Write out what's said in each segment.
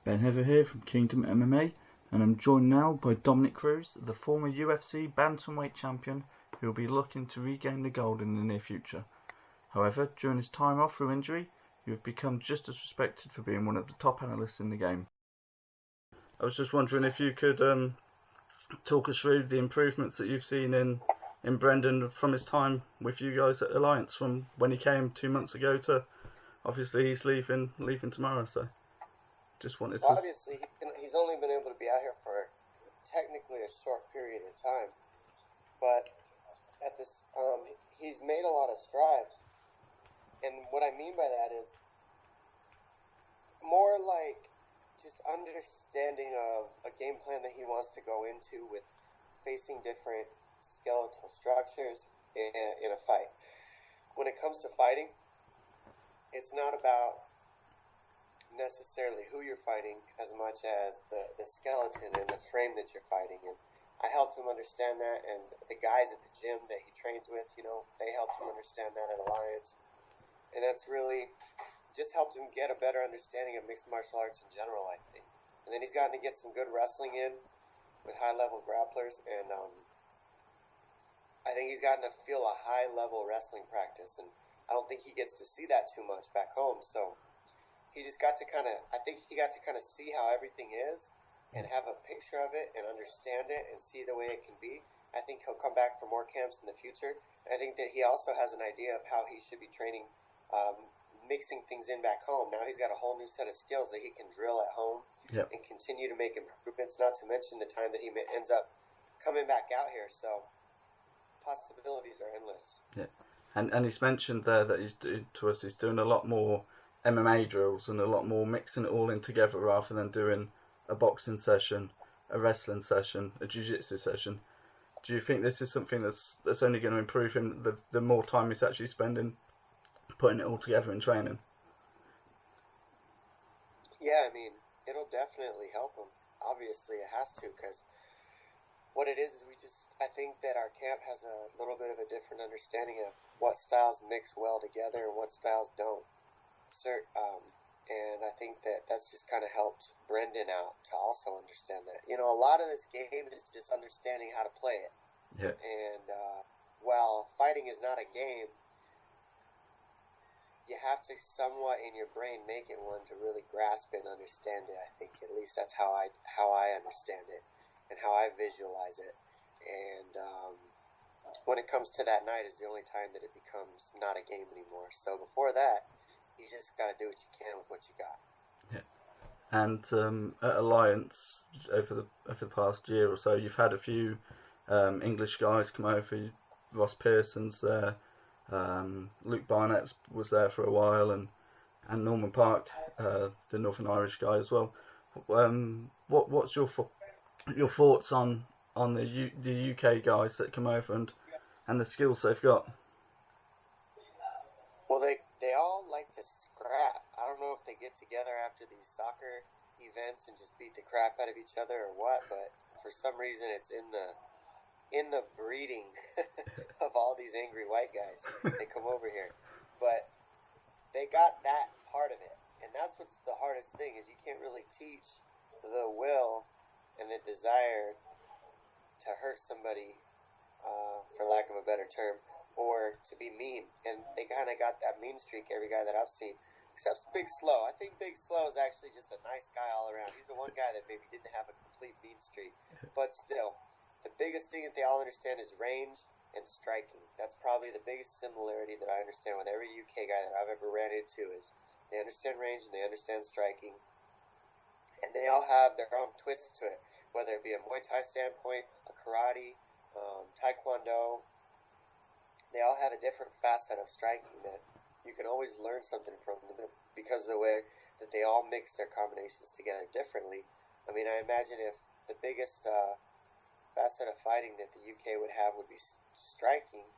Ben Heather here from Kingdom MMA, and I'm joined now by Dominick Cruz, the former UFC Bantamweight champion who will be looking to regain the gold in the near future. However, during his time off through injury, you have become just as respected for being one of the top analysts in the game. I was just wondering if you could talk us through the improvements that you've seen in Brendan from his time with you guys at Alliance, from when he came 2 months ago to obviously he's leaving tomorrow, so just wanted to... Obviously, he's only been able to be out here for technically a short period of time, but at this, he's made a lot of strides, and what I mean by that is more like just understanding of a game plan that he wants to go into with facing different skeletal structures in a fight. When it comes to fighting, it's not about necessarily who you're fighting as much as the skeleton and the frame that you're fighting in. I helped him understand that, and the guys at the gym that he trains with, they helped him understand that at Alliance. And that's really just helped him get a better understanding of mixed martial arts in general, I think. And then he's gotten to get some good wrestling in with high-level grapplers, and I think he's gotten to feel a high-level wrestling practice, and I don't think he gets to see that too much back home, so he just got to I think he got to see how everything is and have a picture of it and understand it and see the way it can be. I think he'll come back for more camps in the future. And I think that he also has an idea of how he should be training, mixing things in back home. Now he's got a whole new set of skills that he can drill at home and continue to make improvements, not to mention the time that he ends up coming back out here. So possibilities are endless. Yeah. And he's mentioned there that he's doing a lot more MMA drills and a lot more mixing it all in together rather than doing a boxing session, a wrestling session, a jiu-jitsu session. Do you think this is something that's only going to improve him the more time he's actually spending putting it all together in training? Yeah, I mean, it'll definitely help him. Obviously, it has to, because what it is I think that our camp has a little bit of a different understanding of what styles mix well together and what styles don't. And I think that's just kind of helped Brendan out to also understand that. A lot of this game is just understanding how to play it. Yeah. And while fighting is not a game, you have to somewhat in your brain make it one to really grasp it and understand it. I think at least that's how I understand it and how I visualize it. And when it comes to that night is the only time that it becomes not a game anymore. So before that, you just got to do what you can with what you got. Yeah. And at Alliance, over the past year or so, you've had a few English guys come over. Ross Pearson's there. Luke Barnett was there for a while, and Norman Park, the Northern Irish guy as well. What's your thoughts on the UK guys that come over and the skills they've got? Well, they all like to scrap. I don't know if they get together after these soccer events and just beat the crap out of each other or what, but for some reason it's in the breeding of all these angry white guys. They come over here. But they got that part of it. And that's what's the hardest thing, is you can't really teach the will and the desire to hurt somebody, for lack of a better term, or to be mean. And they kind of got that mean streak, every guy that I've seen, except Big Slow. I think Big Slow is actually just a nice guy all around. He's the one guy that maybe didn't have a complete mean streak. But still, the biggest thing that they all understand is range and striking. That's probably the biggest similarity that I understand with every UK guy that I've ever ran into, is they understand range and they understand striking. And they all have their own twists to it, whether it be a Muay Thai standpoint, a karate, Taekwondo. They all have a different facet of striking that you can always learn something from because of the way that they all mix their combinations together differently. I mean, I imagine if the biggest facet of fighting that the UK would have would be striking,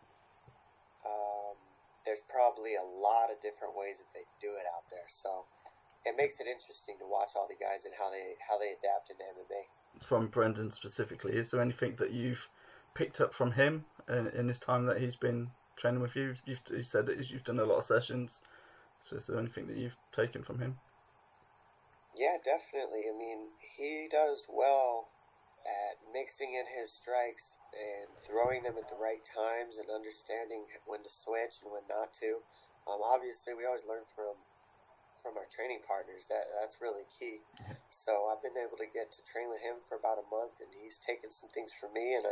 there's probably a lot of different ways that they do it out there. So it makes it interesting to watch all the guys and how they adapt into MMA. From Brendan specifically, is there anything that you've picked up from him in his time that he's been training with you? You said that you've done a lot of sessions, so is there anything that you've taken from him? Yeah, definitely. I mean, he does well at mixing in his strikes and throwing them at the right times and understanding when to switch and when not to. Obviously, we always learn from our training partners. That's really key. So I've been able to get to train with him for about a month, and he's taken some things from me, and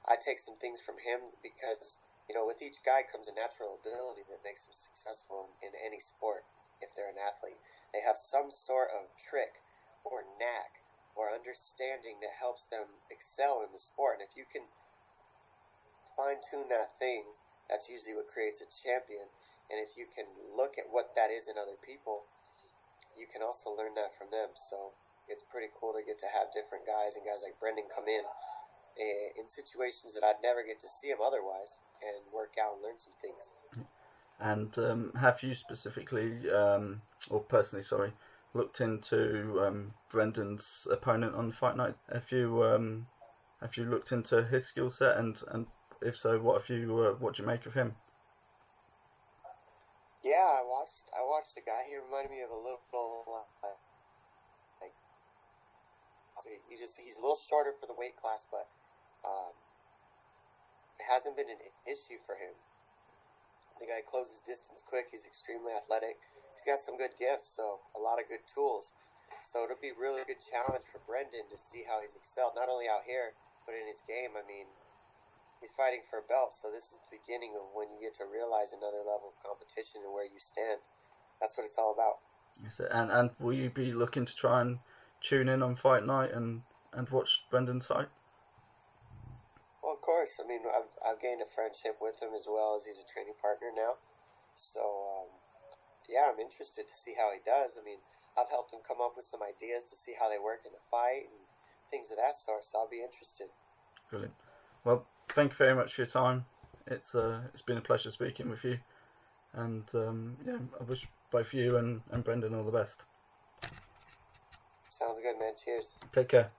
I take some things from him because, with each guy comes a natural ability that makes them successful in any sport if they're an athlete. They have some sort of trick or knack or understanding that helps them excel in the sport. And if you can fine-tune that thing, that's usually what creates a champion. And if you can look at what that is in other people, you can also learn that from them. So it's pretty cool to get to have different guys and guys like Brendan come in situations that I'd never get to see him otherwise and work out and learn some things. And have you specifically, or personally, sorry, looked into Brendan's opponent on Fight Night? Have you looked into his skill set, and if so, what do you make of him? Yeah, I watched the guy. He reminded me of a little like he's a little shorter for the weight class, but it hasn't been an issue for him. The guy closes distance quick. He's extremely athletic. He's got some good gifts, so a lot of good tools. So it'll be a really good challenge for Brendan to see how he's excelled, not only out here, but in his game. I mean, he's fighting for a belt, so this is the beginning of when you get to realize another level of competition and where you stand. That's what it's all about. And will you be looking to try and tune in on Fight Night and watch Brendan's fight? Well, of course. I mean, I've gained a friendship with him as well as he's a training partner now. So, yeah, I'm interested to see how he does. I mean, I've helped him come up with some ideas to see how they work in the fight and things of that sort, so I'll be interested. Brilliant. Well, thank you very much for your time. It's been a pleasure speaking with you, and yeah, I wish both you and Brendan all the best. Sounds good, man. Cheers. Take care.